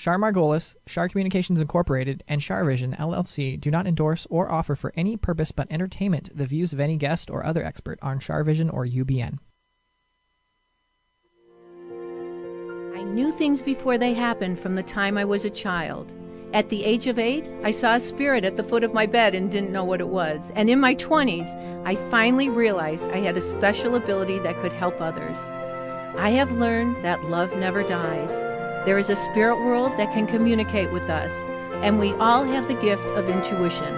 Char Margolis, Char Communications Incorporated, and CharVision LLC do not endorse or offer for any purpose but entertainment the views of any guest or other expert on CharVision or UBN. I knew things before they happened from the time I was a child. At the age of 8, I saw a spirit at the foot of my bed and didn't know what it was. And in my 20s, I finally realized I had a special ability that could help others. I have learned that love never dies. There is a spirit world that can communicate with us, and we all have the gift of intuition.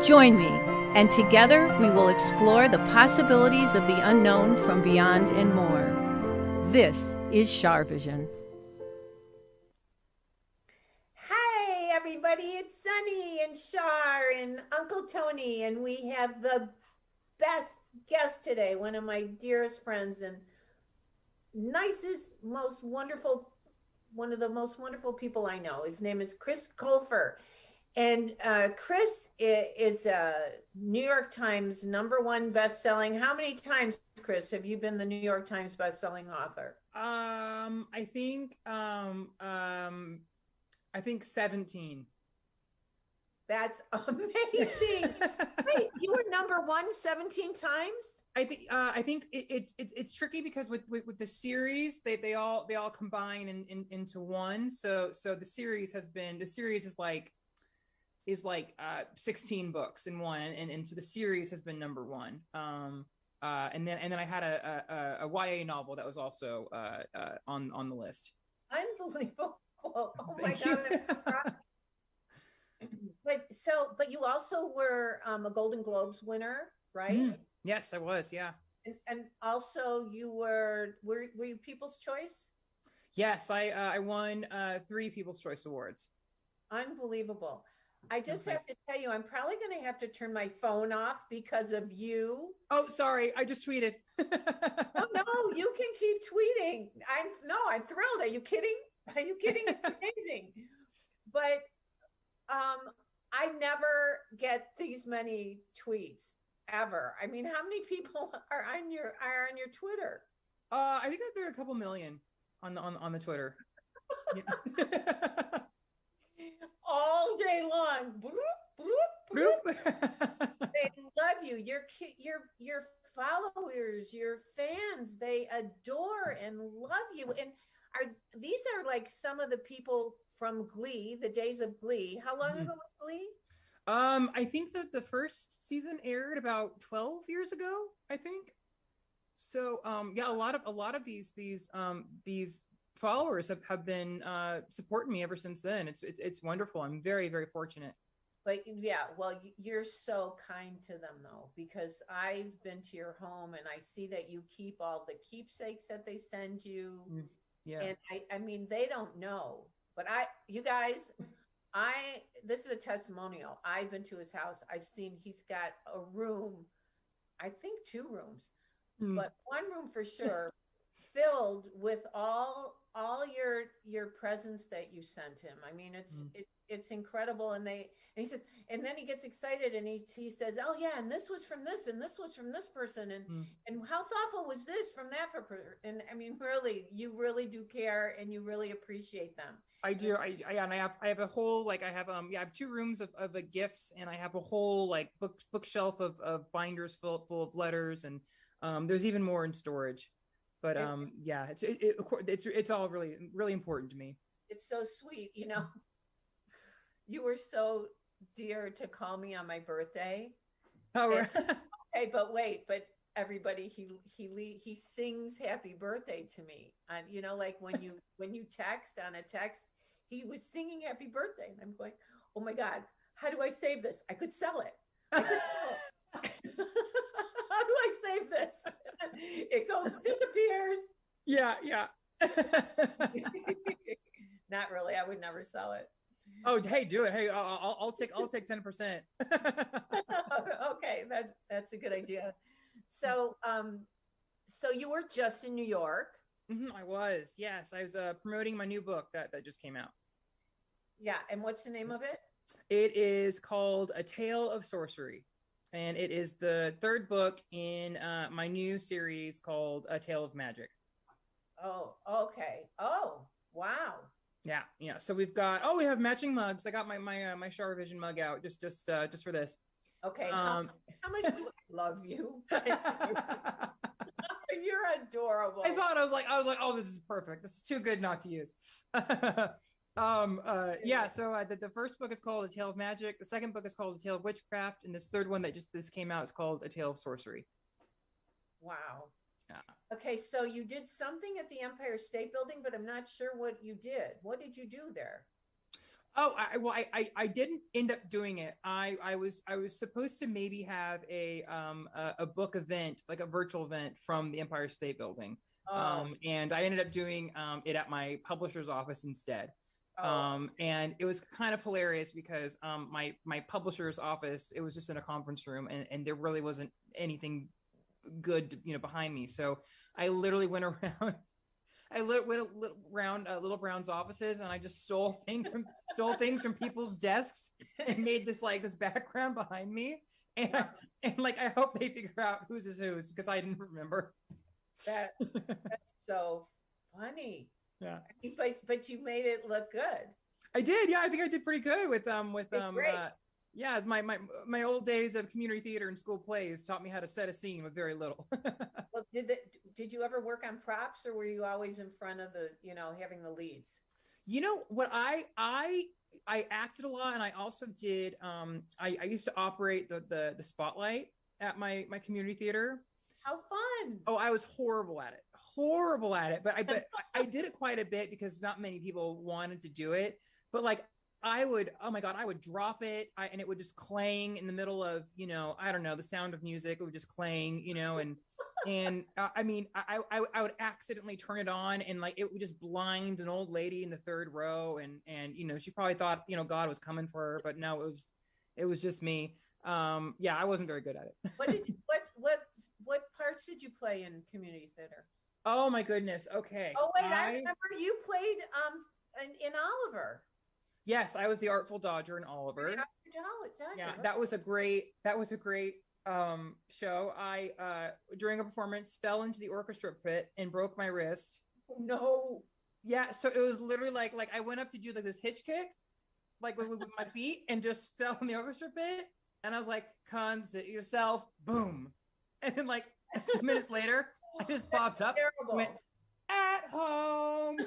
Join me, and together we will explore the possibilities of the unknown from beyond and more. This is CharVision. Hi, everybody. It's Sunny and Char and Uncle Tony, and we have the best guest today, one of my dearest friends and nicest, most wonderful, one of the most wonderful people I know. His name is Chris Colfer. And Chris is a New York Times #1 best-selling. How many times, Chris, have you been the New York Times best-selling author? I think 17. That's amazing. Wait, you were #1 17 times? I think it's tricky because with the series they all combine into one. So the series is like 16 books in one, and so the series has been #1. And then I had a YA novel that was also on the list. Unbelievable. Oh my God. But you also were a Golden Globes winner, right? Yes, I was. Yeah. And also were you People's Choice? Yes, I won 3 People's Choice Awards. Unbelievable. I just have to tell you, I'm probably going to have to turn my phone off because of you. Oh, sorry. I just tweeted. Oh, no, you can keep tweeting. I'm thrilled. Are you kidding? Are you kidding? It's amazing. But I never get these many tweets ever. I mean, how many people are on your Twitter? I think that there are a couple million on the Twitter. All day long. Bloop, bloop, bloop. They love you. Your followers, your fans, they adore and love you. And these are like some of the people from Glee, the days of Glee. How long ago was Glee? I think that the first season aired about 12 years ago, I think. So yeah, a lot of these followers have been supporting me ever since then. It's wonderful. I'm very, very fortunate. But yeah, well, you're so kind to them though, because I've been to your home and I see that you keep all the keepsakes that they send you. Yeah. And I mean, they don't know, but this is a testimonial. I've been to his house. I've seen he's got a room, I think 2 rooms, but 1 room for sure, filled with all your presents that you sent him. I mean, it's incredible. And he says, and then he gets excited and he says, oh yeah, and this was from this, and this was from this person, and how thoughtful was this from that and I mean, really, you really do care and you really appreciate them. I do. I have a whole I have 2 rooms of gifts, and I have a whole bookshelf of binders full of letters, and there's even more in storage. But yeah, it's all really, really important to me. It's so sweet, you know. You were so dear to call me on my birthday. Oh, right. Okay, but everybody, he sings happy birthday to me, and you know, like when you text on a text, he was singing happy birthday, and I'm going, oh my God, how do I save this? I could sell it. How do I save this? It goes, disappears. Yeah. Not really. I would never sell it. Oh, hey, do it. Hey, I'll take 10%. Okay, that's a good idea. So you were just in New York. I was. Yes, I was promoting my new book that just came out. Yeah, and what's the name of it? It is called A Tale of Sorcery, and it is the 3rd book in my new series called A Tale of Magic. Oh, okay. Oh, wow. Yeah, yeah. So we have matching mugs. I got my CharVision mug out just for this. Okay, Um, how much do I love you? You're adorable. I saw it. I was like, oh, this is perfect. This is too good not to use. Yeah. So the first book is called A Tale of Magic. The second book is called A Tale of Witchcraft, and this third one that just this came out is called A Tale of Sorcery. Wow. Yeah. Okay, so you did something at the Empire State Building, but I'm not sure what you did. What did you do there? Oh, I didn't end up doing it. I was supposed to maybe have a book event, like a virtual event from the Empire State Building. And I ended up doing it at my publisher's office instead. And it was kind of hilarious because my publisher's office, it was just in a conference room, and there really wasn't anything good, behind me. So I literally went around went around Little Brown's offices, and I just stole things from people's desks and made this background behind me. And like I hope they figure out whose is whose, because I didn't remember. That's so funny. Yeah. But you made it look good. I did. Yeah, I think I did pretty good with yeah, as my old days of community theater and school plays taught me how to set a scene with very little. Well, did you ever work on props, or were you always in front of the, having the leads? What I acted a lot, and I also did I used to operate the spotlight at my community theater. How fun. Oh, I was horrible at it, but I did it quite a bit because not many people wanted to do it. But like I would drop it, and it would just clang in the middle of, I don't know, the Sound of Music. It would just clang, and I mean, I would accidentally turn it on, and like it would just blind an old lady in the third row, and she probably thought God was coming for her, but no, it was just me. Yeah, I wasn't very good at it. What parts did you play in community theater? Oh my goodness. Okay. Oh wait, I remember you played in Oliver. Yes, I was the Artful Dodger in Oliver. Yeah, that was a great show. I during a performance fell into the orchestra pit and broke my wrist. No. Yeah, so it was literally like I went up to do like this hitch kick, like with my feet, and just fell in the orchestra pit. And I was like, "Consit yourself," boom. And then like 2 minutes later, I just popped up, went at home.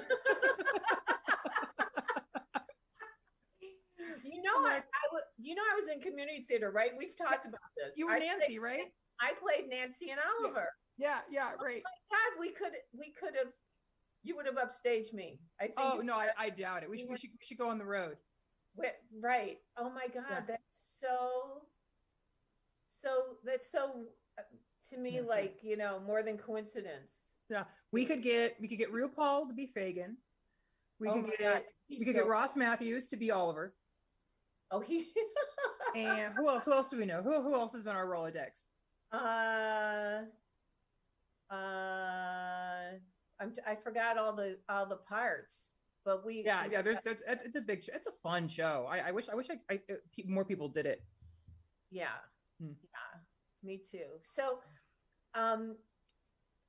I was in community theater, right? We've talked about this. You were Nancy, right? I played Nancy and Oliver. Yeah, right. Oh my God, we could have. You would have upstaged me. I think. Oh no, I doubt it. We should go on the road. Right. Oh my God, yeah. That's so to me, like, more than coincidence. Yeah, we could get RuPaul to be Fagin. We could get Ross Matthews to be Oliver. Oh, he. And who else do we know? Who else is on our Rolodex? I forgot all the parts, but there's it's a big show. It's a fun show. I wish more people did it. Yeah. Yeah, me too. So,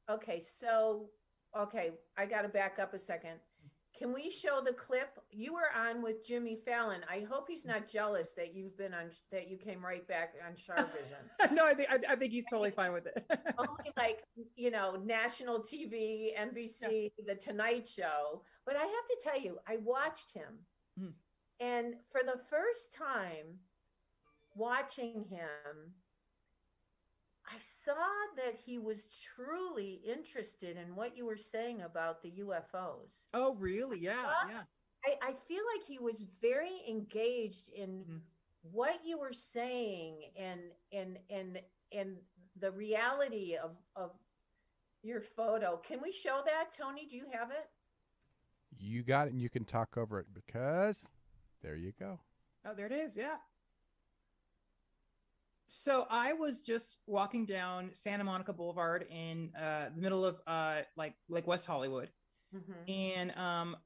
okay, I got to back up a second. Can we show the clip? You were on with Jimmy Fallon. I hope he's not jealous that you came right back on CharVision. No, I think he's totally fine with it. Only like, national TV, NBC, The Tonight Show. But I have to tell you, I watched him. And for the first time watching him, I saw that he was truly interested in what you were saying about the UFOs. Oh, really? Yeah. I feel like he was very engaged in what you were saying and the reality of your photo. Can we show that, Tony? Do you have it? You got it, and you can talk over it because there you go. Oh, there it is. Yeah. So I was just walking down Santa Monica Boulevard in the middle of like West Hollywood. And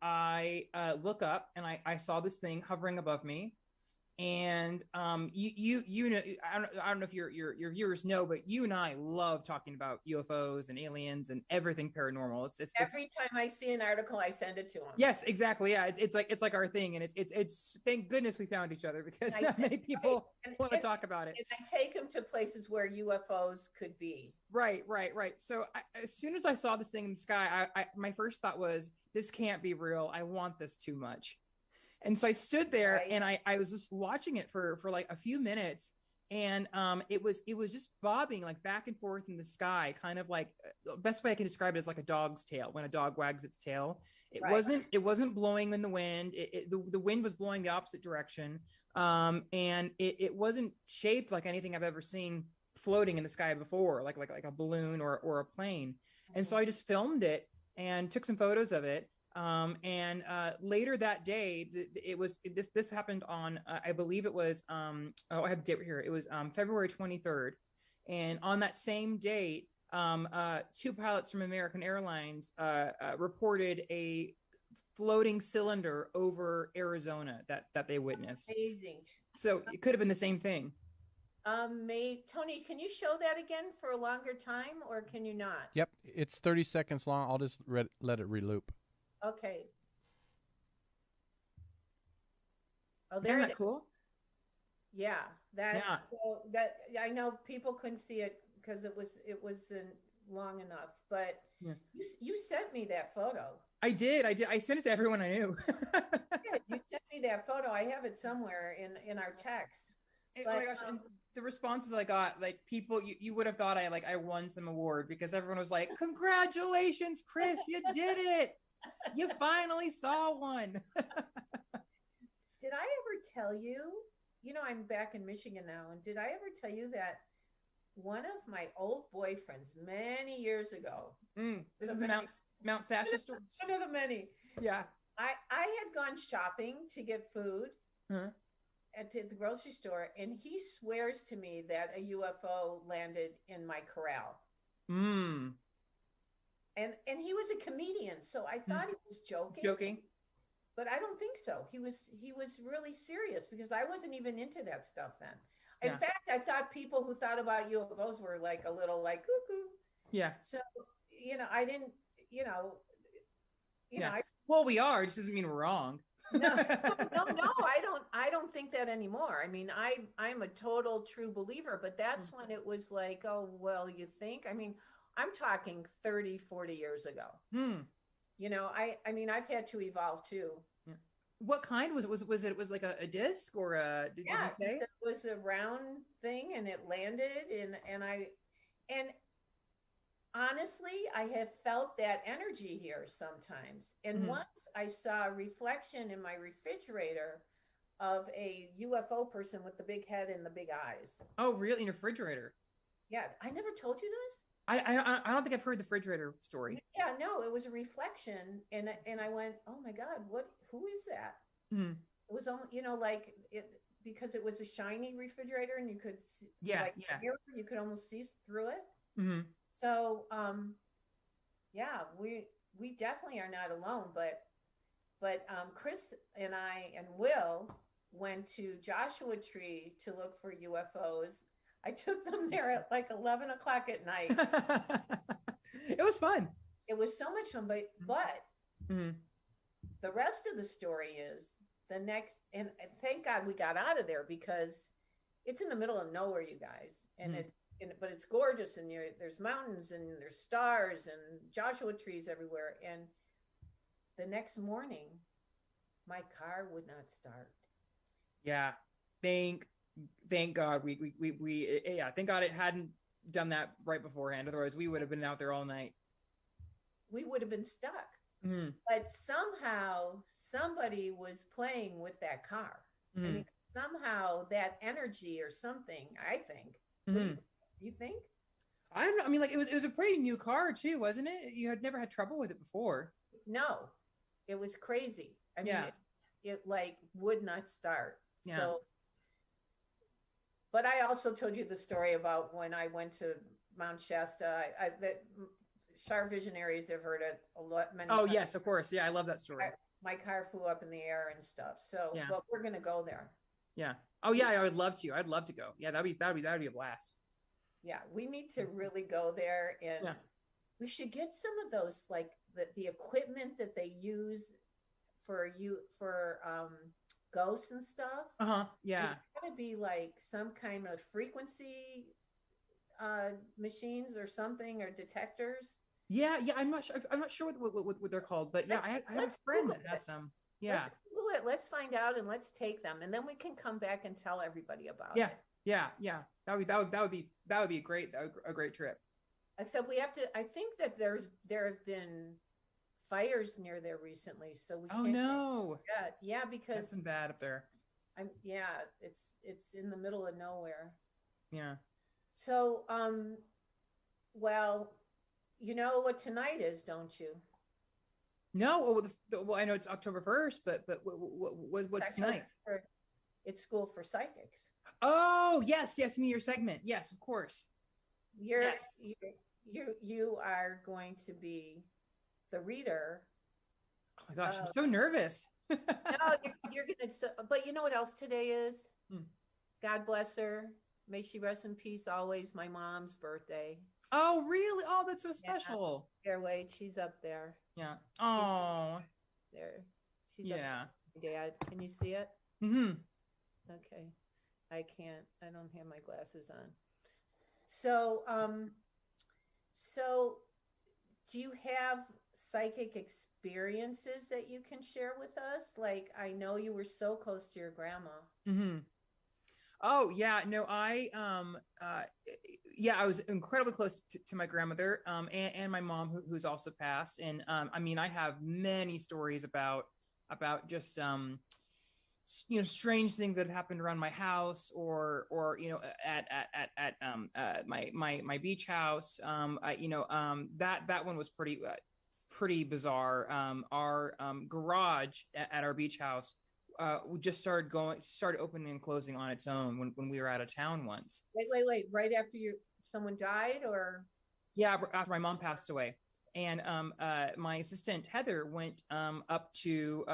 I look up, and I saw this thing hovering above me, And you know, I don't know if your viewers know, but you and I love talking about UFOs and aliens and everything paranormal. It's Every time I see an article, I send it to him. yes, exactly. Yeah, it's like our thing, and it's thank goodness we found each other, because not many people want to talk about it. And I take him to places where UFOs could be. Right. So as soon as I saw this thing in the sky, my first thought was, this can't be real. I want this too much. And so I stood there, and I was just watching it for like a few minutes, and it was just bobbing like back and forth in the sky, kind of like, best way I can describe it is like a dog's tail when a dog wags its tail. It wasn't blowing in the wind. The wind was blowing the opposite direction, and it wasn't shaped like anything I've ever seen floating in the sky before, like a balloon or a plane. And so I just filmed it and took some photos of it. And later that day, this happened on, I believe it was, I have the date right here. It was February 23rd. And on that same date, two pilots from American Airlines reported a floating cylinder over Arizona that they witnessed. Amazing. So it could have been the same thing. Tony, can you show that again for a longer time, or can you not? Yep, it's 30 seconds long. I'll just let it reloop. Okay. Oh, Isn't that cool? Yeah, so that I know people couldn't see it because it wasn't long enough, but you sent me that photo. I did. I sent it to everyone I knew. Yeah, you sent me that photo. I have it somewhere in our text. Oh my gosh! And the responses I got, like, people, you would have thought I won some award, because everyone was like, "Congratulations, Chris! You did it! You finally saw one." Did I ever tell you? You know, I'm back in Michigan now, and did I ever tell you that one of my old boyfriends many years ago? This is the Mount Sasha story. One of the many. Yeah. I had gone shopping to get food. Uh-huh. At the grocery store, and he swears to me that a UFO landed in my corral. And he was a comedian, so I thought he was joking. But I don't think so. He was really serious, because I wasn't even into that stuff then. In fact, I thought people who thought about UFOs were like a little like cuckoo. Yeah. So, I didn't, well, we are. It just doesn't mean we're wrong. No, I don't think that anymore. I mean, I'm a total true believer, but that's when it was like, oh, well, you think? I mean, I'm talking 30, 40 years ago. I mean, I've had to evolve too. What kind was it? Was like a disc or did you say? It was a round thing, and it landed, and honestly, I have felt that energy here sometimes. And once I saw a reflection in my refrigerator of a UFO person with the big head and the big eyes. Oh, really? In your refrigerator? Yeah. I never told you this. I don't think I've heard the refrigerator story. Yeah, no, it was a reflection. And I went, oh my God, who is that? It was, because it was a shiny refrigerator, and you could see, you could almost see through it. So, we definitely are not alone, but Chris and I and Will went to Joshua Tree to look for UFOs. I took them there at like 11 o'clock at night. It was fun. It was so much fun, but the rest of the story is and thank God we got out of there, because it's in the middle of nowhere, you guys, and but it's gorgeous, and there's mountains, and there's stars and Joshua trees everywhere. And the next morning, my car would not start. Yeah, thank God thank God it hadn't done that right beforehand. Otherwise, we would have been out there all night. We would have been stuck. But somehow somebody was playing with that car. I mean, somehow that energy or something. I think. You think? I don't know. I mean, like, it was a pretty new car too, wasn't it? You had never had trouble with it before. No, it was crazy. I mean, it like would not start. Yeah. So, but I also told you the story about when I went to Mount Shasta. That CharVision areas have heard it a lot. Many times. Yes, of course. Yeah, I love that story. My car flew up in the air and stuff. So, but we're gonna go there. Yeah. Oh yeah, I would love to. I'd love to go. Yeah, that'd be a blast. Yeah, we need to really go there, and Yeah. we should get some of those, like the equipment that they use for ghosts and stuff. Uh-huh. There's Yeah. got to be like some kind of frequency machines or something, or detectors. Yeah, yeah, I'm not sure what they're called, but yeah, I have a Let's friend Google that it. has some. Yeah. Let's Google it. Let's find out and let's take them, and then we can come back and tell everybody about Yeah. it. Yeah. Yeah. That would be a great trip. Except we have to. I think that there have been fires near there recently, so we Oh can't. no. Yeah, because That's been bad up there. it's in the middle of nowhere. Yeah. So well, you know what tonight is, don't you? No, well, I know it's October 1st, but what's tonight? It's School for Psychics. Oh, yes, yes, me, your segment. Yes, of course. You're Yes. you are going to be the reader. Oh my gosh, I'm so nervous. No, you're gonna. But you know what else today is? Hmm. God bless her. May she rest in peace always. My mom's birthday. Oh, really? Oh, that's so special. There, wait, she's up there. Yeah. Oh, There, she's yeah. up there. Dad, can you see it? Mm-hmm. Okay, I can't. I don't have my glasses on. So, so do you have psychic experiences that you can share with us? Like, I know you were so close to your grandma. Mm-hmm. Oh yeah, no, yeah, I was incredibly close to my grandmother, and my mom, who's also passed. And I mean, I have many stories about just strange things that have happened around my house, or at my beach house. That one was pretty bizarre. Our garage at our beach house we just started opening and closing on its own when we were out of town once. Wait. Right after someone died, or? Yeah, after my mom passed away. And my assistant Heather went up to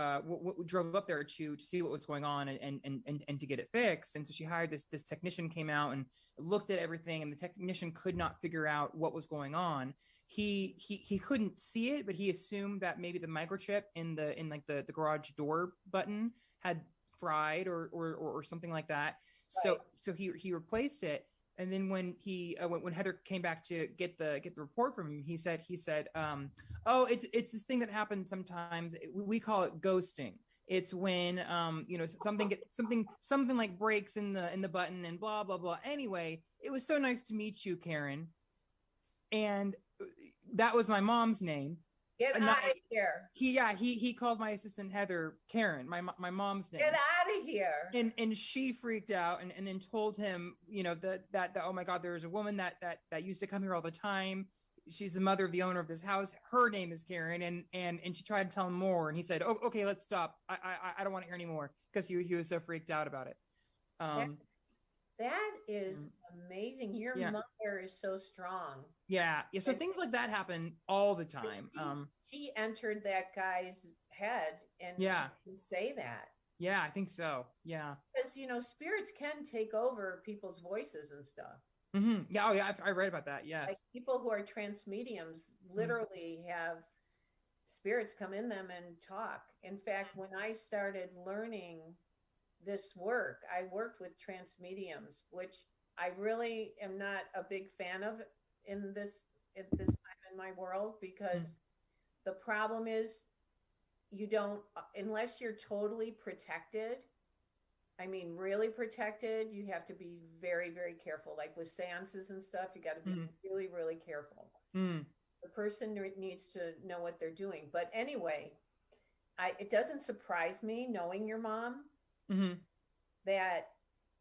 drove up there to see what was going on and to get it fixed. And so she hired this technician, came out and looked at everything, and the technician could not figure out what was going on. He couldn't see it, but he assumed that maybe the microchip in the garage door button had fried or something like that. Right. So he replaced it. And then when Heather came back to get the report from him, he said, oh, it's this thing that happens sometimes. We call it ghosting. It's when something like breaks in the button and blah blah blah. Anyway, it was so nice to meet you, Karen. And that was my mom's name. Get out of here. He called my assistant Heather Karen, my mom's name. Get out of here. And she freaked out and then told him, that oh my God, there's a woman that used to come here all the time. She's the mother of the owner of this house. Her name is Karen. And she tried to tell him more. And he said, oh, okay, let's stop. I don't want to hear anymore, because he was so freaked out about it. That is amazing. Your mother is so strong. Yeah. So things like that happen all the time. She entered that guy's head and say that. Yeah, I think so. Yeah. Because, spirits can take over people's voices and stuff. Mm-hmm. Yeah. Oh, yeah. I read about that. Yes. Like people who are trance mediums literally have spirits come in them and talk. In fact, when I started learning this work, I worked with trance mediums, which I really am not a big fan of in this time in my world, because the problem is you don't, unless you're totally protected, I mean, really protected, you have to be very, very careful. Like with seances and stuff, you got to be really, really careful. The person needs to know what they're doing. But anyway, it doesn't surprise me, knowing your mom, that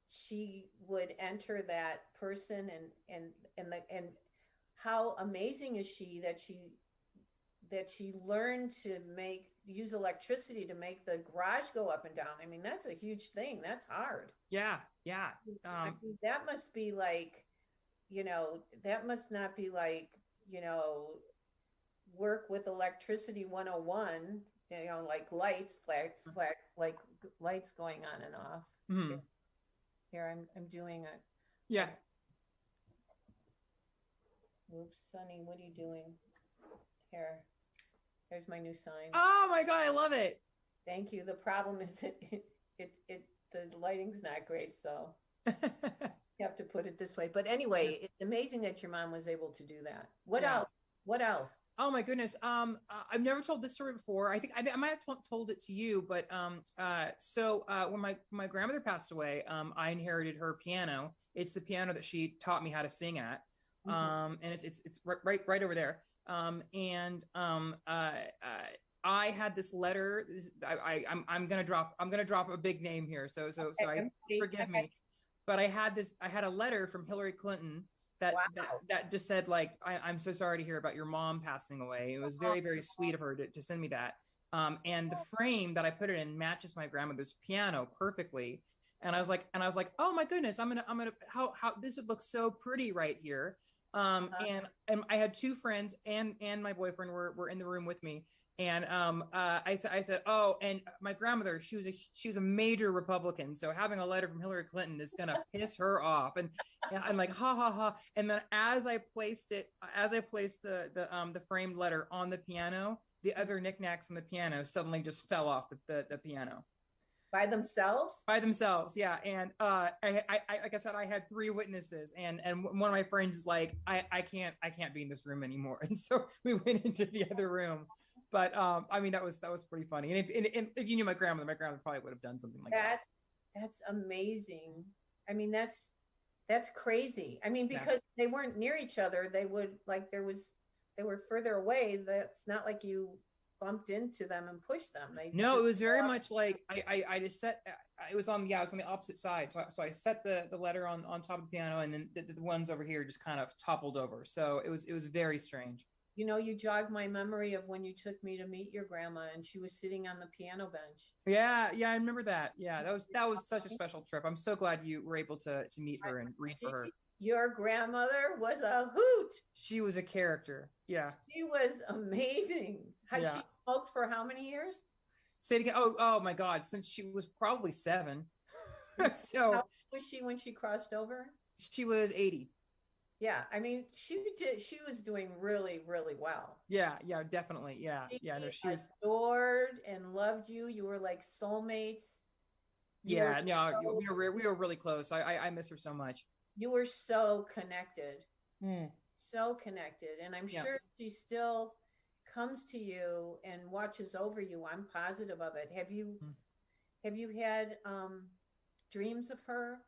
she would enter that person, and how amazing is she that she learned to use electricity to make the garage go up and down. I mean, that's a huge thing. That's hard. Yeah. I mean, that must be like, that must not be like, work with electricity 101, you know, like lights, like lights going on and off. Mhm. Here, I'm doing it. Yeah. Oops, Sonny, what are you doing? Here's my new sign. Oh my God, I love it. Thank you. The problem is the lighting's not great, so you have to put it this way. But anyway, it's amazing that your mom was able to do that. What else? What else? Oh my goodness. I've never told this story before. I think I might have told it to you, but when my grandmother passed away, I inherited her piano. It's the piano that she taught me how to sing at. And it's right over there. I had this letter. I'm gonna drop a big name here. So forgive me. But I had a letter from Hillary Clinton that just said, like, I'm so sorry to hear about your mom passing away. It was very, very sweet of her to send me that. And the frame that I put it in matches my grandmother's piano perfectly. And I was like, oh my goodness, I'm gonna how this would look so pretty right here. And I had two friends and my boyfriend were in the room with me. And I said, oh, and my grandmother, she was a major Republican, so having a letter from Hillary Clinton is gonna piss her off. And I'm like, ha ha ha. And then as I placed the framed letter on the piano, the other knickknacks on the piano suddenly just fell off the piano. By themselves? By themselves, yeah. And I like I said, I had three witnesses, and one of my friends is like, I can't be in this room anymore, and so we went into the other room. But I mean, that was pretty funny. And if you knew my grandmother probably would have done something like that. That's amazing. I mean, that's crazy. I mean, because they weren't near each other, they would they were further away. That's not like you bumped into them and pushed them. No, it was very much like I just set. It was on the opposite side. So I set the letter on top of the piano, and then the ones over here just kind of toppled over. So it was very strange. You know, you jogged my memory of when you took me to meet your grandma, and she was sitting on the piano bench. Yeah, I remember that. Yeah, that was such a special trip. I'm so glad you were able to meet her and read for her. Your grandmother was a hoot. She was a character. Yeah. She was amazing. She smoked for how many years? Say it again. Oh my God. Since she was probably 7. So how old was she when she crossed over? She was 80. Yeah. I mean, she was doing really, really well. Yeah, definitely. Yeah. She was adored and loved you. You were like soulmates. We were really close. I miss her so much. You were so connected. So connected. And I'm sure she still comes to you and watches over you. I'm positive of it. Have you had dreams of her?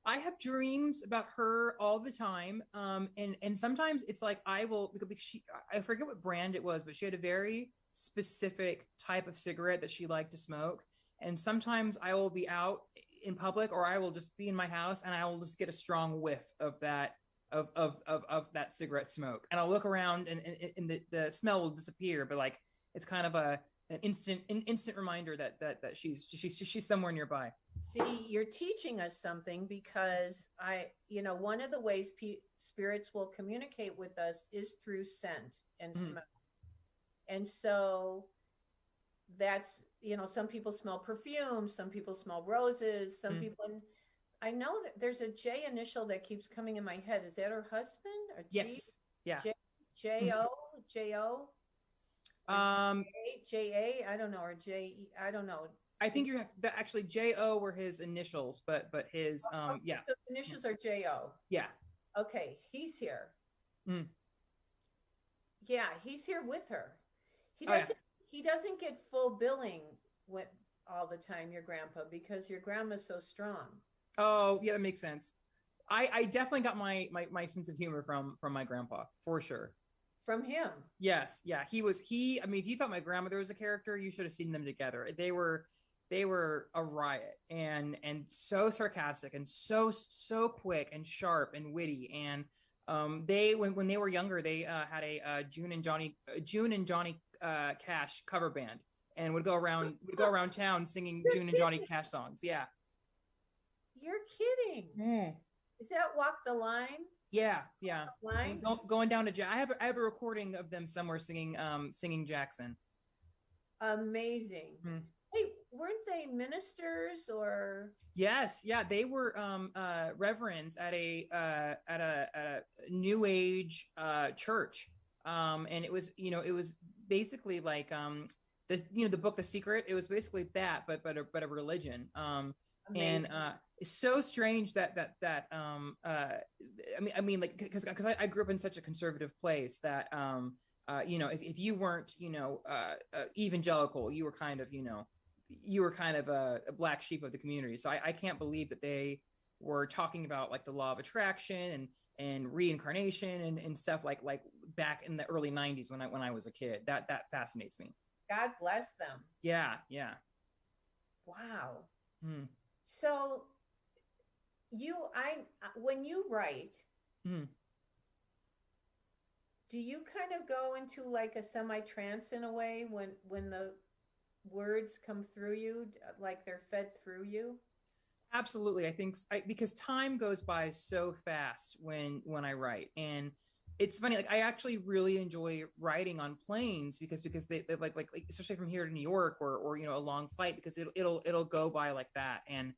I have dreams about her all the time. And sometimes it's like I forget what brand it was, but she had a very specific type of cigarette that she liked to smoke. And sometimes I will be out in public, or I will just be in my house, and I will just get a strong whiff of that that cigarette smoke, and I'll look around, and the smell will disappear, but like it's kind of an instant reminder that she's somewhere nearby. See, you're teaching us something, because one of the ways spirits will communicate with us is through scent and smell. And so that's, some people smell perfume, some people smell roses, some people, and I know that there's a J initial that keeps coming in my head. Is that her husband? Or yes. Yeah. J-O? J-O? J-A? I don't know. Or J-E? I don't know. I think actually J-O were his initials, but his, yeah. So initials are J-O. Yeah. Okay. He's here. Yeah. He's here with her. He doesn't get full billing with all the time, your grandpa, because your grandma's so strong. Oh, yeah, that makes sense. I definitely got my sense of humor from my grandpa, for sure. From him? Yes, yeah. I mean, if you thought my grandmother was a character, you should have seen them together. They were a riot, and so sarcastic, and so quick and sharp and witty. And they when they were younger, they had a June and Johnny Cash cover band, and would go around town singing June and Johnny Cash songs. Yeah. You're kidding. Is that Walk the Line? Yeah, yeah. Line? Going down to I have a recording of them somewhere singing Jackson. Amazing. Hmm. Hey, weren't they ministers or? Yes, yeah, they were reverends at a new age church. And it was, it was basically like this, the book The Secret. It was basically that, but a religion. Amazing. And it's so strange that like because I grew up in such a conservative place that if you weren't evangelical, you were kind of a black sheep of the community. So I can't believe that they were talking about like the law of attraction and reincarnation and stuff like back in the early 90s when I was a kid. That fascinates me. God bless them. Yeah, yeah. Wow. Hmm. So when you write, Hmm. do you kind of go into like a semi-trance in a way when the words come through you, like they're fed through you? Absolutely. I think because time goes by so fast when I write. And it's funny, like I actually really enjoy writing on planes because they like especially from here to New York or a long flight, because it'll go by like that. And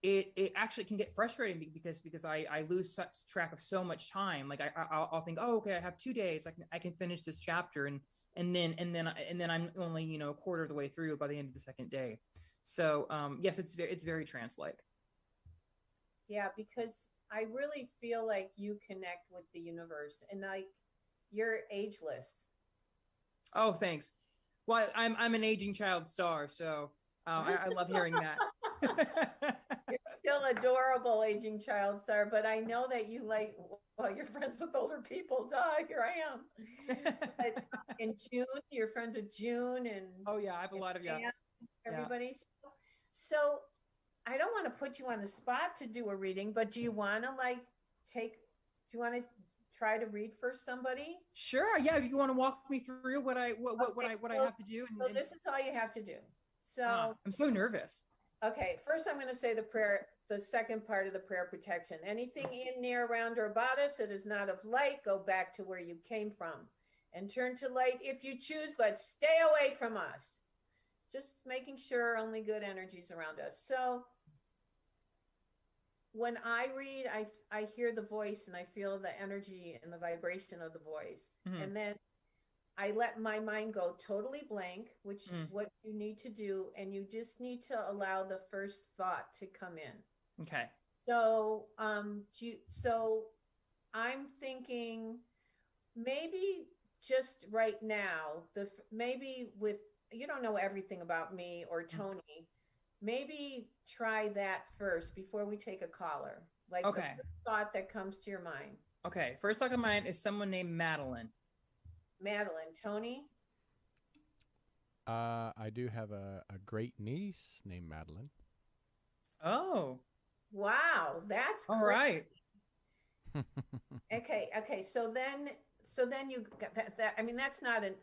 it actually can get frustrating because I lose such track of so much time. Like I'll think, oh, okay, I have 2 days, I can finish this chapter, and then I'm only a quarter of the way through by the end of the second day. So yes, it's very trance-like. Yeah, because I really feel like you connect with the universe, and like you're ageless. Oh, thanks. Well, I'm an aging child star, so I love hearing that. You're still adorable, aging child star, but I know that you like, well, you're friends with older people. Duh, here I am. But in June, you're friends with June and Oh yeah, I have a lot of everybody. Yeah. So I don't want to put you on the spot to do a reading, but do you want to do you want to try to read for somebody? Sure. Yeah. If you want to walk me through what I have to do. So this is all you have to do. So I'm so nervous. Okay, first I'm going to say the prayer, the second part of the prayer protection. Anything in, near, around, or about us that is not of light, go back to where you came from and turn to light if you choose, but stay away from us. Just making sure only good energies around us. So when I read, I hear the voice and I feel the energy and the vibration of the voice. Mm-hmm. And then I let my mind go totally blank, which what you need to do, and you just need to allow the first thought to come in. Okay. So, so I'm thinking maybe just right now, maybe with, you don't know everything about me or Tony, maybe try that first before we take a caller. Like the first thought that comes to your mind. Okay. First thought of mine is someone named Madeline. Madeline. Tony? I do have a great niece named Madeline. Oh. Wow, that's all crazy. Right. Okay. So then you got that. I mean, that's not a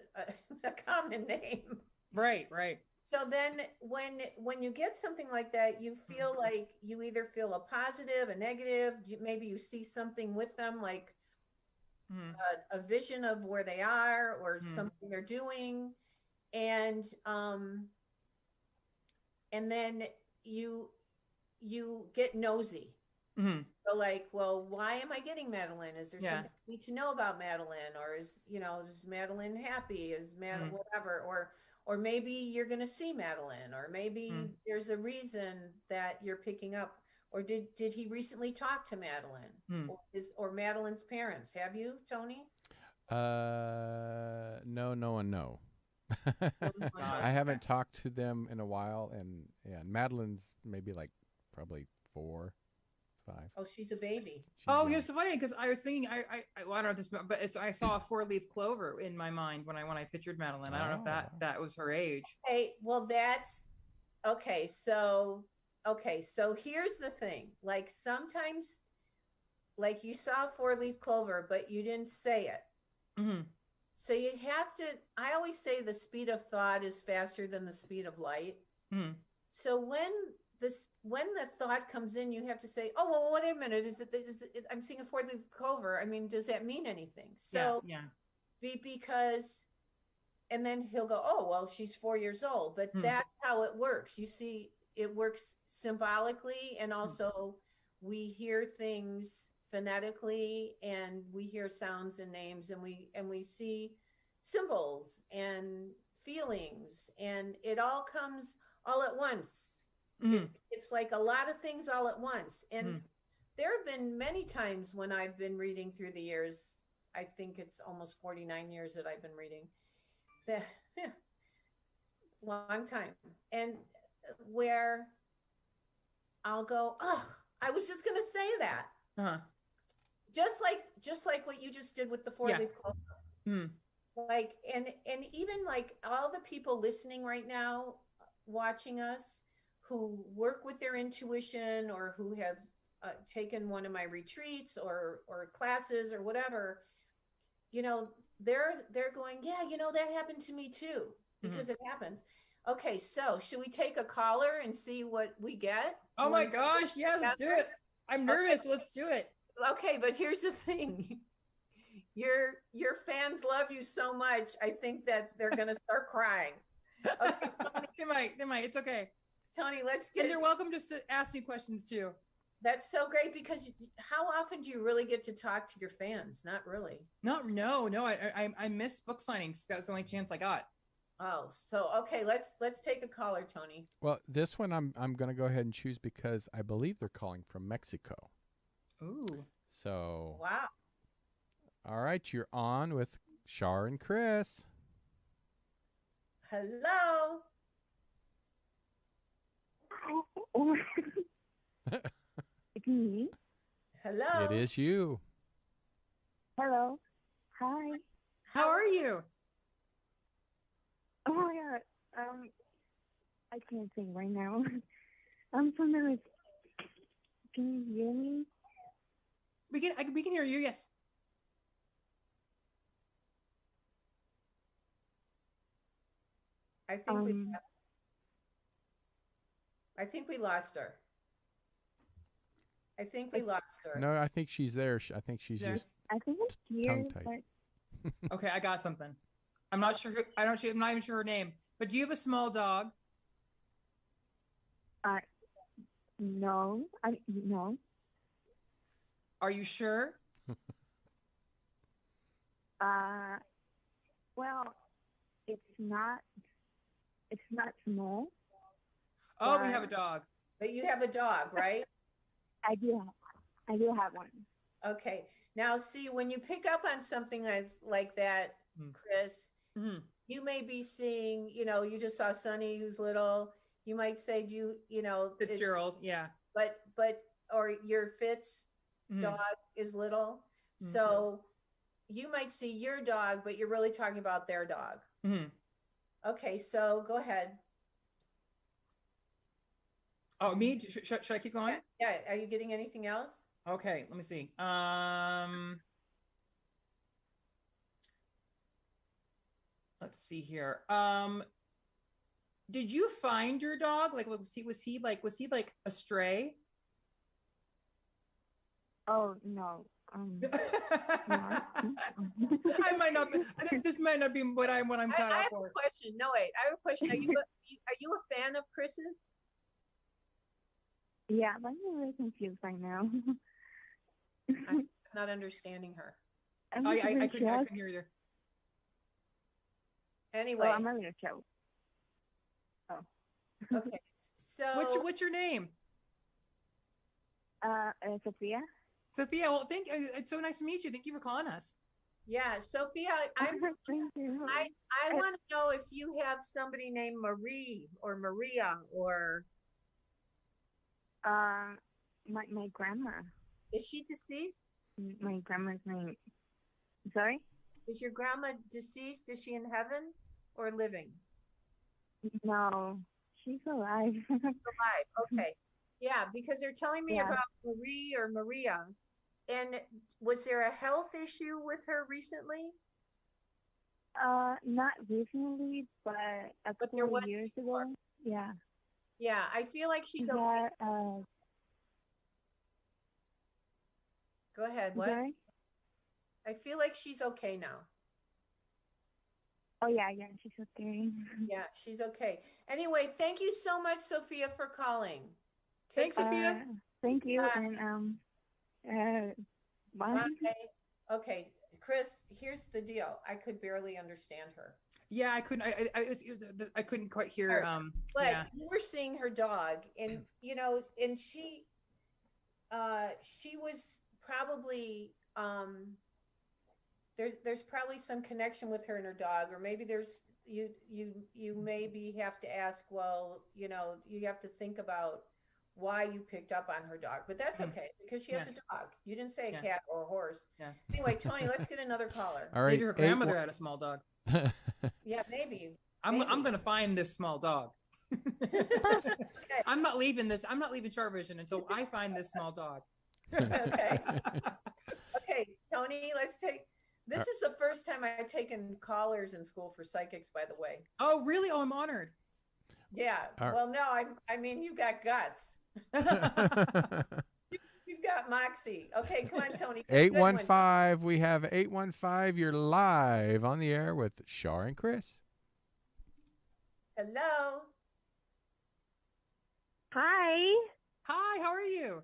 common name. Right. So then when you get something like that, you feel like you either feel a positive, a negative, maybe you see something with them, like a vision of where they are or something they're doing. And then you get nosy. So like, well, why am I getting Madeline? Is there something I need to know about Madeline? Or is Madeline happy? Is Madeline whatever? Or maybe you're going to see Madeline, or maybe there's a reason that you're picking up. Or did he recently talk to Madeline? Or Madeline's parents? Have you, Tony? No, and no. I haven't talked to them in a while, and Madeline's maybe like probably 4, 5. Oh, she's a baby. You're so funny because I was thinking I don't know this, but I saw a 4-leaf clover in my mind when I pictured Madeline. I don't know if that was her age. Okay, well that's okay. So here's the thing. Like sometimes, like you saw a 4-leaf clover, but you didn't say it. So you have to. I always say the speed of thought is faster than the speed of light. So when this, when the thought comes in, you have to say, oh, well, wait a minute, I'm seeing a four-leaf clover. I mean, does that mean anything? So yeah. because, and then he'll go, oh, well, she's 4 years old, but that's how it works. You see, it works symbolically, and also we hear things phonetically, and we hear sounds and names, and we see symbols and feelings, and it all comes all at once. It's like a lot of things all at once. And there have been many times when I've been reading through the years, I think it's almost 49 years that I've been reading, that long time, and where I'll go, oh, I was just going to say that. Just like what you just did with the four-leaf clover. Like, and even like all the people listening right now, watching us, who work with their intuition, or who have taken one of my retreats or classes or whatever, you know, they're going, yeah, you know, that happened to me too, because it happens. Okay, so should we take a caller and see what we get? Oh my gosh, yeah, let's do it. I'm nervous, but let's do it. Okay, but here's the thing. Your fans love you so much, I think that they're gonna start crying. Okay, Tony, they might. It's okay. Tony, let's get. And they're welcome to ask me questions too. That's so great, because how often do you really get to talk to your fans? Not really. No. I missed book signings. That was the only chance I got. Oh, so okay, let's take a caller, Tony. Well, this one I'm going to go ahead and choose because I believe they're calling from Mexico. Ooh. So. Wow. All right, you're on with Char and Chris. Hello. It's me. Hello. It is you. Hello. Hi. How are you? Oh my God. I can't sing right now. I'm so nervous. Can you hear me? We can hear you. Yes. I think we lost her. I think we lost her. No, I think she's there. I think she's just I think it's here, tongue-tied. but Okay, I got something. I'm not sure. I'm not even sure her name. But do you have a small dog? no. No. Are you sure? Well, it's not small. Oh, we have a dog. But you have a dog, right? I do have one. Okay. Now, see, when you pick up on something like that, Chris, you may be seeing, you know, you just saw Sonny, who's little. You might say, you know, Fitzgerald, yeah. But, or your Fitz dog is little. So you might see your dog, but you're really talking about their dog. Okay, so go ahead. Oh, me? Should I keep going? Yeah. Are you getting anything else? Okay, let me see. Let's see here. Did you find your dog? Like, was he like a stray? Oh no. No. I might not be. I think this might not be what I'm caught up for. I have a question. No, wait. I have a question. Are you a fan of Chris's? Yeah, but I'm really confused right now. I'm not understanding her. I couldn't hear either. Anyway. Oh, I'm having a show. Oh. Okay. So what's your name? Sophia. Sophia, well, it's so nice to meet you. Thank you for calling us. Yeah, Sophia, I want to know if you have somebody named Marie or Maria or my grandma. Is she deceased? My grandma's name. Sorry? Is your grandma deceased? Is she in heaven or living? No, she's alive. Alive. Okay. Yeah, because they're telling me about Marie or Maria. And was there a health issue with her recently? Not recently, but a couple of years ago. Yeah. Yeah, I feel like she's Is okay. that, Go ahead. I'm What? sorry? I feel like she's okay now. Oh, yeah, she's okay. Yeah, she's okay. Anyway, thank you so much, Sophia, for calling. Take Thanks, Sophia. Thank you, Bye. and, bye. Bye. Okay, Chris, here's the deal. I could barely understand her. Yeah, I couldn't. I couldn't quite hear. But Yeah. you were seeing her dog, and and she was probably there's probably some connection with her and her dog, or maybe there's you maybe have to ask, well, you have to think about why you picked up on her dog, but that's okay because she has a dog. You didn't say a cat or a horse. Yeah. Anyway, Tony, let's get another caller. All right. Maybe her grandmother had a small dog. Yeah, maybe. I'm gonna find this small dog. Okay. I'm not leaving CharVision until I find this small dog. Okay. Okay, Tony, this is the first time I've taken callers in school for psychics, by the way. Oh, really? Oh, I'm honored. Yeah. Well, no, I mean, you got guts. You've got moxie. Okay, come on, Tony. 815. We have 815. You're live on the air with Char and Chris. Hello. Hi. Hi, how are you?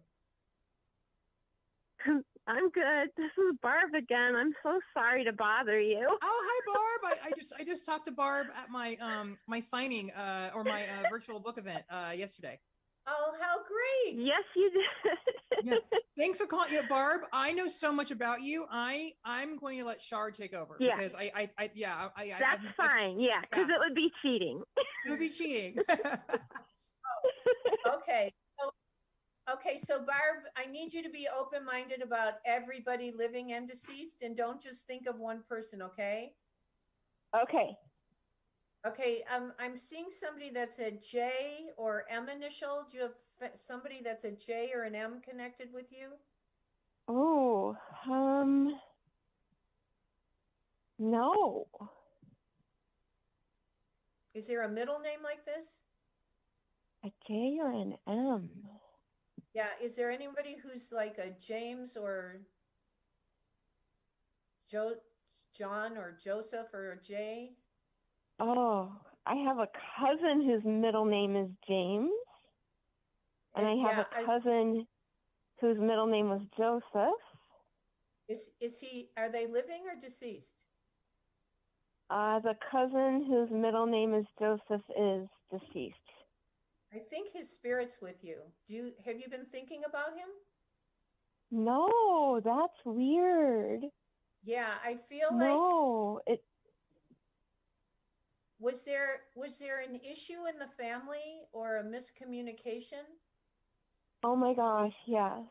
I'm good. This is Barb again. I'm so sorry to bother you. Oh, hi, Barb. I just talked to Barb at my my signing or my virtual book event yesterday. Oh, how great! Yes, you did. Yeah. Thanks for calling. Barb, I know so much about you. I'm going to let Char take over because That's fine. Yeah, because it would be cheating. It would be cheating. Okay. So Barb, I need you to be open-minded about everybody living and deceased, and don't just think of one person, okay? Okay. Okay, I'm seeing somebody that's a J or M initial. Do you have somebody that's a J or an M connected with you? Oh, no. Is there a middle name like this? A J or an M? Yeah, is there anybody who's like a James or John or Joseph or a J? Oh, I have a cousin whose middle name is James. And I have a cousin whose middle name was Joseph. Are they living or deceased? The cousin whose middle name is Joseph is deceased. I think his spirit's with you. Have you been thinking about him? No, that's weird. Yeah, I feel was there an issue in the family or a miscommunication? Oh my gosh, yes.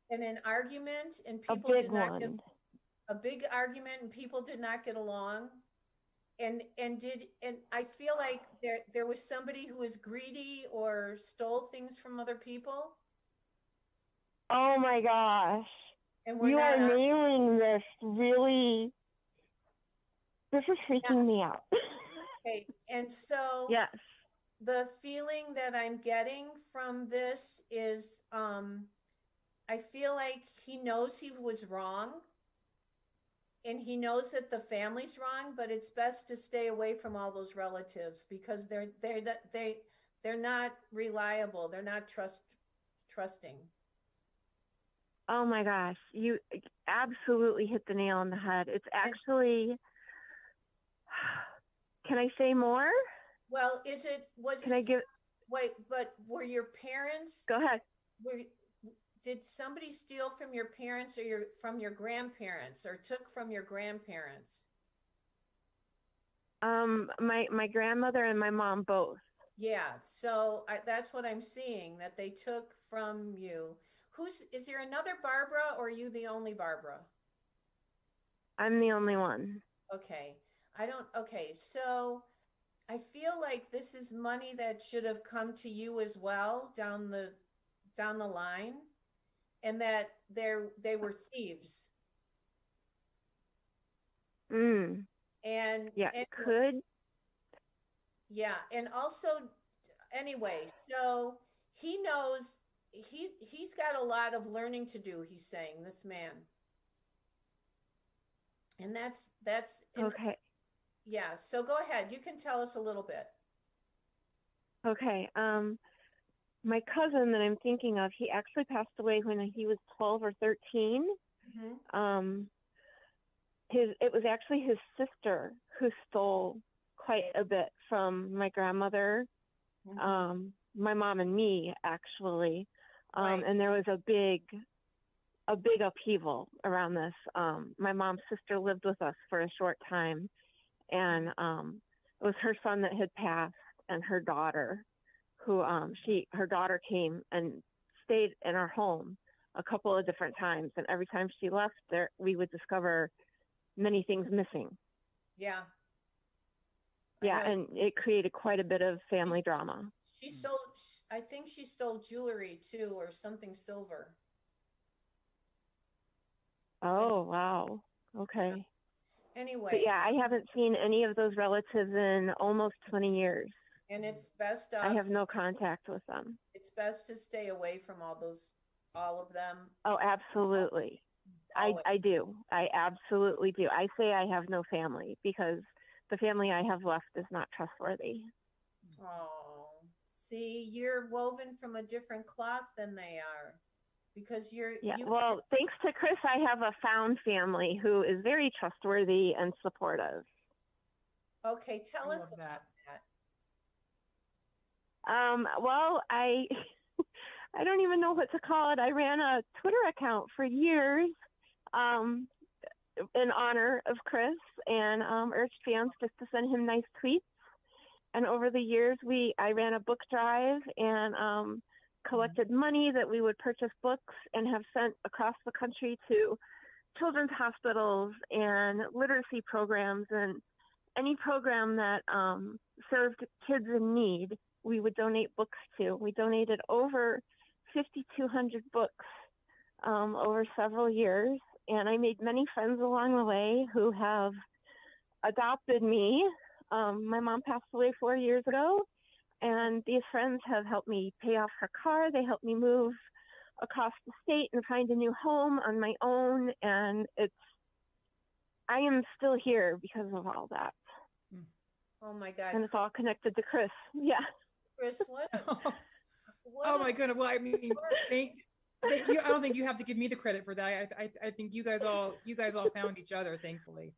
And an argument and a big argument and people did not get along. And I feel like there was somebody who was greedy or stole things from other people. Oh my gosh. And you are naming this really. This is freaking me out. Okay, and so yes, the feeling that I'm getting from this is I feel like he knows he was wrong. And he knows that the family's wrong, but it's best to stay away from all those relatives because they're not reliable. They're not trusting. Oh my gosh, you absolutely hit the nail on the head. It's actually. Can I say more? Well, but were your parents? Go ahead. Did somebody steal from your parents or from your grandparents or took from your grandparents? My grandmother and my mom both. Yeah, so that's what I'm seeing, that they took from you. Is there another Barbara or are you the only Barbara? I'm the only one. Okay. So I feel like this is money that should have come to you as well down the line. And that they were thieves. And it could. Yeah, and also Anyway, so he knows he's got a lot of learning to do, he's saying, this man. And that's Okay. Yeah, so go ahead. You can tell us a little bit. Okay. My cousin that I'm thinking of, he actually passed away when he was 12 or 13. Mm-hmm. It was actually his sister who stole quite a bit from my grandmother, Mm-hmm. my mom and me, actually. Right. And there was a big upheaval around this. My mom's sister lived with us for a short time, and it was her son that had passed, and her daughter, who her daughter came and stayed in our home a couple of different times, and every time she left, we would discover many things missing. Yeah. Yeah, and it created quite a bit of family drama. She stole, I think she stole jewelry too, or something silver. Oh, wow. Okay. Anyway. But yeah, I haven't seen any of those relatives in almost 20 years. And it's best off, I have no contact with them. It's best to stay away from all of them. Oh, absolutely. I do. I absolutely do. I say I have no family because the family I have left is not trustworthy. Oh, see, you're woven from a different cloth than they are, because well, thanks to Chris, I have a found family who is very trustworthy and supportive. Okay, tell us about that. Well, I don't even know what to call it. I ran a Twitter account for years in honor of Chris, and urged fans just to send him nice tweets. And over the years, I ran a book drive and collected money that we would purchase books and have sent across the country to children's hospitals and literacy programs, and any program that served kids in need, we would donate books to. We donated over 5,200 books over several years, and I made many friends along the way who have adopted me. My mom passed away 4 years ago, and these friends have helped me pay off her car. They helped me move across the state and find a new home on my own, and I am still here because of all that. Oh my God. And it's all connected to Chris. Yeah. Chris, what oh my goodness. Well, I mean, thank you. I don't think you have to give me the credit for that. I think you guys all found each other, thankfully.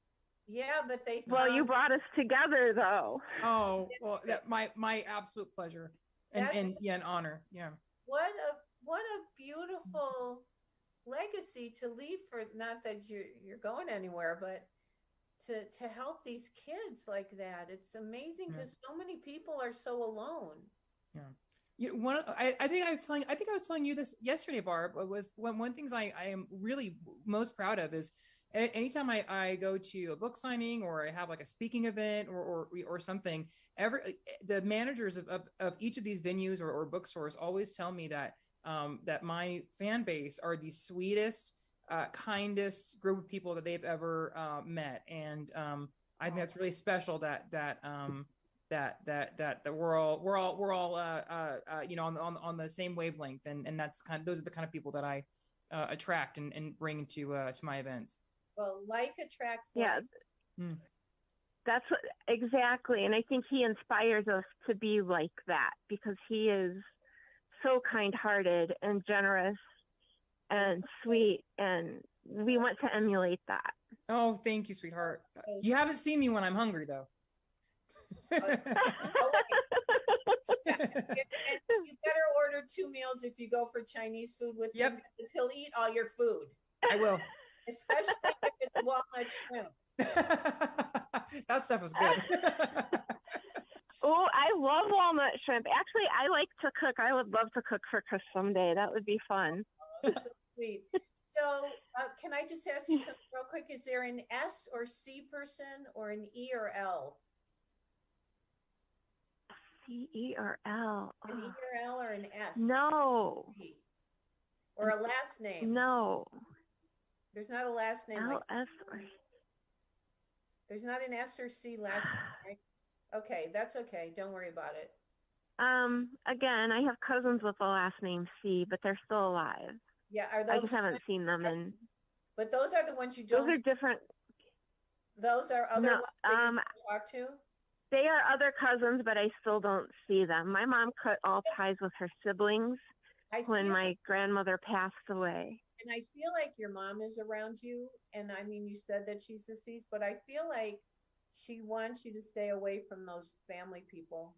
Yeah, but well, you brought us together, though. Oh, well, my absolute pleasure and an honor. Yeah. What a beautiful legacy to leave, for not that you're going anywhere, but to help these kids like that. It's amazing because so many people are so alone. Yeah. I think I was telling you this yesterday, Barb. Was one things I am really most proud of is anytime I go to a book signing or I have like a speaking event or something, the managers of each of these venues or bookstores always tell me that that my fan base are the sweetest, kindest group of people that they've ever met, and I think that's really special that we're all on the same wavelength, and that's those are the kind of people that I attract and bring to my events. Well, like attracts like. Yeah. That's exactly, and I think he inspires us to be like that because he is so kind-hearted and generous and sweet, and we want to emulate that. Oh, thank you, sweetheart. You haven't seen me when I'm hungry, though. And you better order 2 meals if you go for Chinese food with him, because he'll eat all your food. I will. Especially if it's walnut shrimp. That stuff is good. Oh, I love walnut shrimp. Actually, I like to cook. I would love to cook for Chris someday. That would be fun. Oh, so sweet. So can I just ask you something real quick? Is there an S or C person or an E or L? C-E or L? An E or L or an S? No. Or a last name? No. There's not a last name. There's not an S or C last name, right? Okay, that's okay. Don't worry about it. Again, I have cousins with the last name C, but they're still alive. Yeah, are I those? just haven't seen them, and But those are the ones you those don't. are different. Those are other No, ones that you don't talk to. they are other cousins, but I still don't see them. My mom cut all ties with her siblings when my grandmother passed away. And I feel like your mom is around you. And I mean, you said that she's deceased, but I feel like she wants you to stay away from those family people.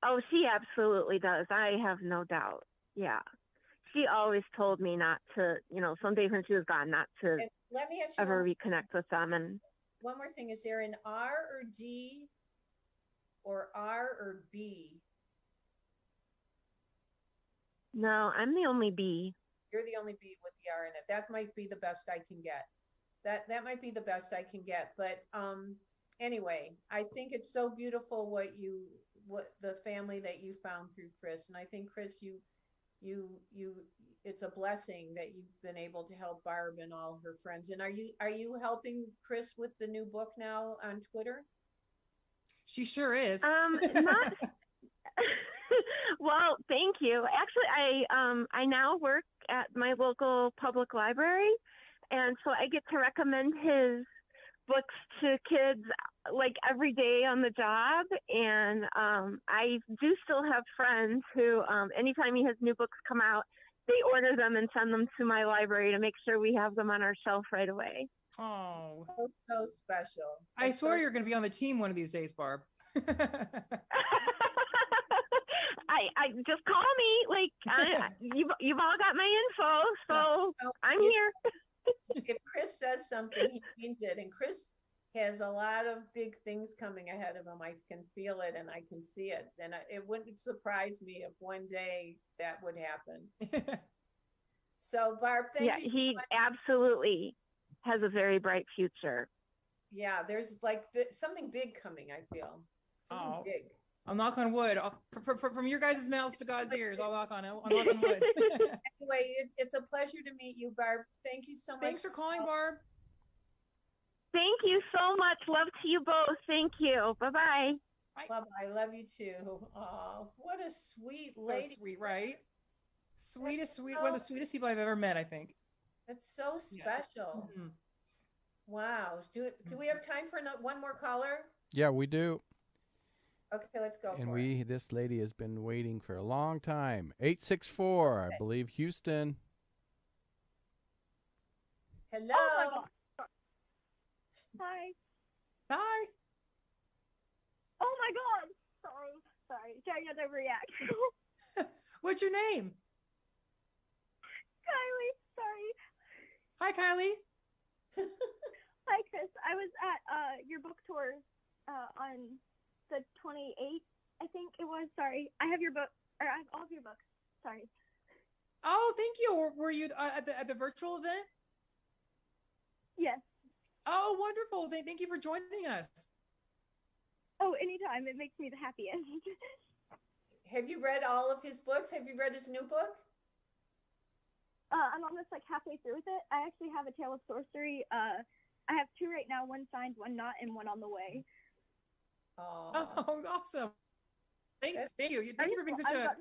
Oh, she absolutely does. I have no doubt. Yeah. She always told me not to, some days when she was gone, not to And let me ask you ever reconnect with them. And one more thing, is there an R or D or R or B? no, I'm the only B. You're the only B with the R in it. That might be the best I can get. That might be the best I can get. But anyway, I think it's so beautiful what the family that you found through Chris. And I think, Chris, you it's a blessing that you've been able to help Barb and all her friends. And are you helping Chris with the new book now on Twitter? She sure is. Not well, thank you. Actually, I now work at my local public library, and so I get to recommend his books to kids like every day on the job. And I do still have friends who, anytime he has new books come out, they order them and send them to my library to make sure we have them on our shelf right away. Oh, so special. I swear you're going to be on the team one of these days, Barb. I just call me. Like you've all got my info, so I'm here. If Chris says something, he means it. And Chris has a lot of big things coming ahead of him. I can feel it and I can see it. And it wouldn't surprise me if one day that would happen. So, Barb, thank you. Yeah, he absolutely has a very bright future. Yeah, there's like something big coming, I feel. Something big. I'll knock on wood. From your guys' mouths to God's ears, I'll knock on wood. Anyway, it's a pleasure to meet you, Barb. Thank you so much. Thanks for calling, Barb. Thank you so much. Love to you both. Thank you. Bye-bye. Bye-bye. Love you too. Oh, what a sweet lady. So sweet, right? One of the sweetest people I've ever met, I think. That's so special. Yeah. Mm-hmm. Wow. Do we have time for one more caller? Yeah, we do. Okay, let's go. And this lady has been waiting for a long time. 864, I believe, Houston. Hello. Oh my God. Hi. Hi. Oh my God. Sorry. Trying not to overreact. What's your name? Kylie. Sorry. Hi, Kylie. Hi, Chris. I was at your book tour on the 28th, I think it was. Sorry. I have your book, or I have all of your books. Sorry. Oh, thank you. Were you at the virtual event? Yes. Oh, wonderful. Thank you for joining us. Oh, anytime. It makes me the happiest. Have you read all of his books? Have you read his new book? I'm almost like halfway through with it. I actually have A Tale of Sorcery. I have 2 right now, 1 signed, 1 not, and 1 on the way. Oh, awesome. Thank you. Thank you for being such a...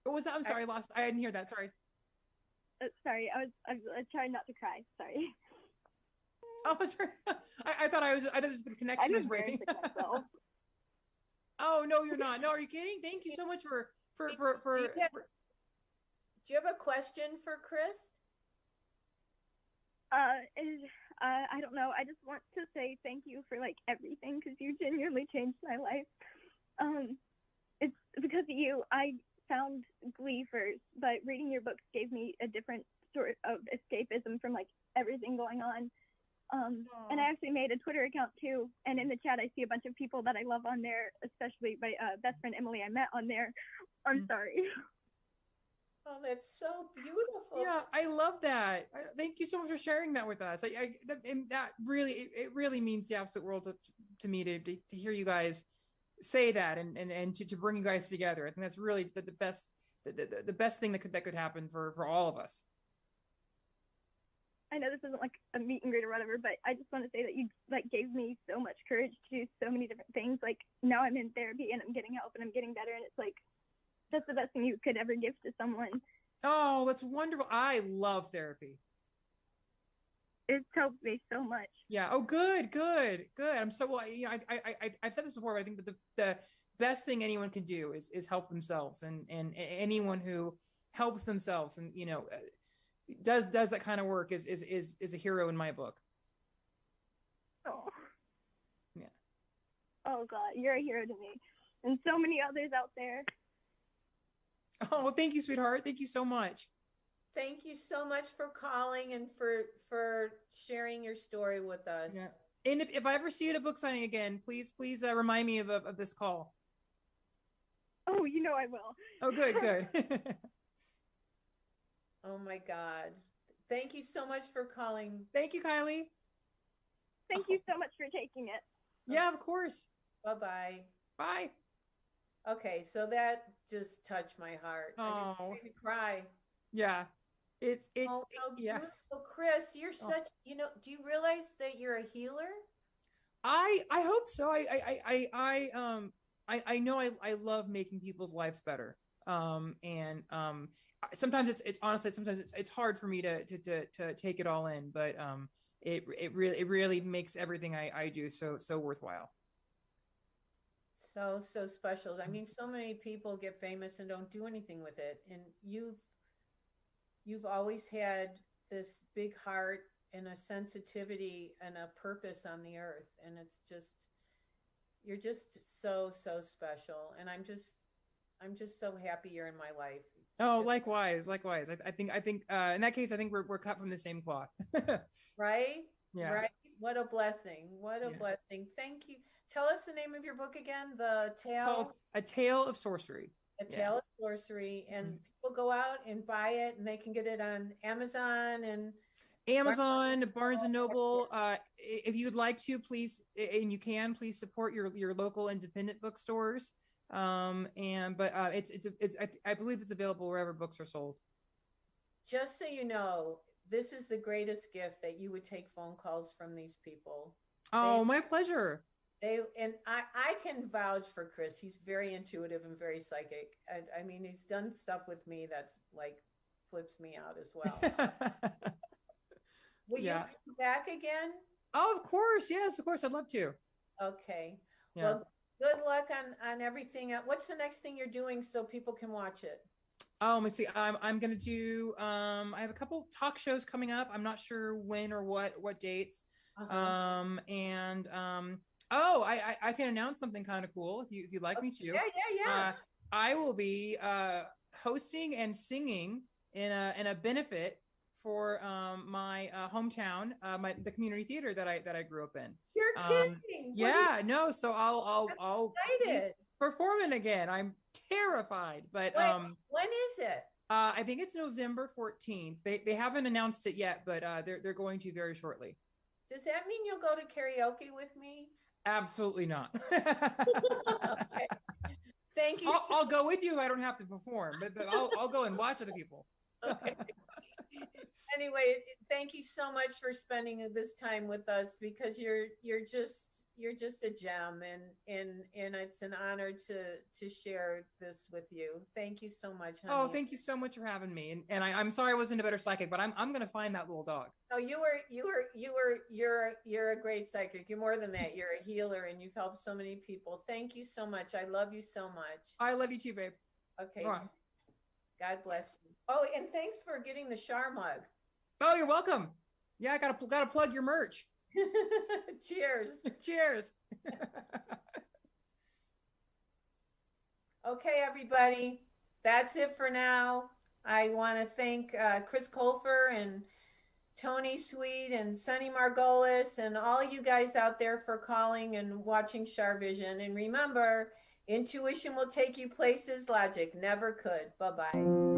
What was that? I'm sorry, I didn't hear that. Sorry. Sorry, I was trying not to cry. Sorry. Oh, sorry. I thought the connection was breaking. Oh, no, you're not. No, are you kidding? Thank you so much for Do you have a question for Chris? I don't know. I just want to say thank you for like everything, because you genuinely changed my life. It's because of you I found Glee first, but reading your books gave me a different sort of escapism from like everything going on. And I actually made a Twitter account too, and in the chat I see a bunch of people that I love on there, especially my best friend Emily I met on there. I'm sorry. Oh, that's so beautiful. Yeah, I love that. Thank you so much for sharing that with us. That really means the absolute world to me to hear you guys say that and to bring you guys together. I think that's really the best thing that could happen for all of us. I know this isn't like a meet and greet or whatever, but I just want to say that you like gave me so much courage to do so many different things. Like now I'm in therapy and I'm getting help and I'm getting better, and it's like that's the best thing you could ever give to someone. Oh, that's wonderful. I love therapy. It's helped me so much. Yeah. Oh, good, good, good. I'm so well. You know, I've said this before, but I think that the best thing anyone can do is help themselves, and anyone who helps themselves and does that kind of work is a hero in my book. Oh. Yeah. Oh God, you're a hero to me, and so many others out there. Oh, well, thank you, sweetheart. Thank you so much. Thank you so much for calling and for sharing your story with us. Yeah. And if I ever see you at a book signing again, please remind me of this call. Oh, you know I will. Oh, good, good. Oh my God. Thank you so much for calling. Thank you, Kylie. Thank you so much for taking it. Yeah, of course. Bye-bye. Bye. Okay, so that just touched my heart. Oh. I didn't cry. Yeah. It's how yeah. beautiful. Chris, you're such, do you realize that you're a healer? I hope so. I know I love making people's lives better. Sometimes it's honestly sometimes it's hard for me to take it all in, but it really makes everything I do so worthwhile. So special. I mean, so many people get famous and don't do anything with it, and you've always had this big heart and a sensitivity and a purpose on the earth, and you're just so special, and I'm just so happy you're in my life. Oh, likewise. I think in that case I think we're cut from the same cloth. Right? Yeah. Right. What a blessing. What a blessing. Thank you. Tell us the name of your book again. Called A Tale of Sorcery. A Tale of Sorcery, and people go out and buy it, and they can get it on Amazon and Barnes and Noble. If you would like to, please, and you can, please support your local independent bookstores. I believe it's available wherever books are sold. Just so you know, this is the greatest gift that you would take phone calls from these people. Oh, my pleasure. I can vouch for Chris. He's very intuitive and very psychic. I mean, he's done stuff with me that's like flips me out as well. Will you come back again? Oh, of course. Yes, of course. I'd love to. Okay. Yeah. Well, good luck on everything. What's the next thing you're doing so people can watch it? Oh, let's see. I'm going to do, I have a couple talk shows coming up. I'm not sure when or what dates. I can announce something kind of cool if you'd like me to. Yeah. I will be hosting and singing in a benefit for my hometown, the community theater that I grew up in. You're kidding. Yeah, no. So I'll excited. Performing again. I'm terrified, but when is it? I think it's November 14th. They haven't announced it yet, but they're going to very shortly. Does that mean you'll go to karaoke with me? Absolutely not. Okay. Thank you. I'll go with you if I don't have to perform, but I'll go and watch other people. Okay. Anyway, thank you so much for spending this time with us, because you're just a gem, and it's an honor to share this with you. Thank you so much, honey. Oh, thank you so much for having me. And I'm sorry I wasn't a better psychic, but I'm gonna find that little dog. No, you're a great psychic. You're more than that. You're a healer, and you've helped so many people. Thank you so much. I love you so much. I love you too, babe. Okay. God bless you. Oh, and thanks for getting the Char mug. Oh, you're welcome. Yeah, I gotta plug your merch. Cheers. Cheers. Okay, everybody. That's it for now. I want to thank Chris Colfer and Tony Sweet and Sunny Margolis and all you guys out there for calling and watching CharVision. And remember, intuition will take you places logic never could. Bye-bye.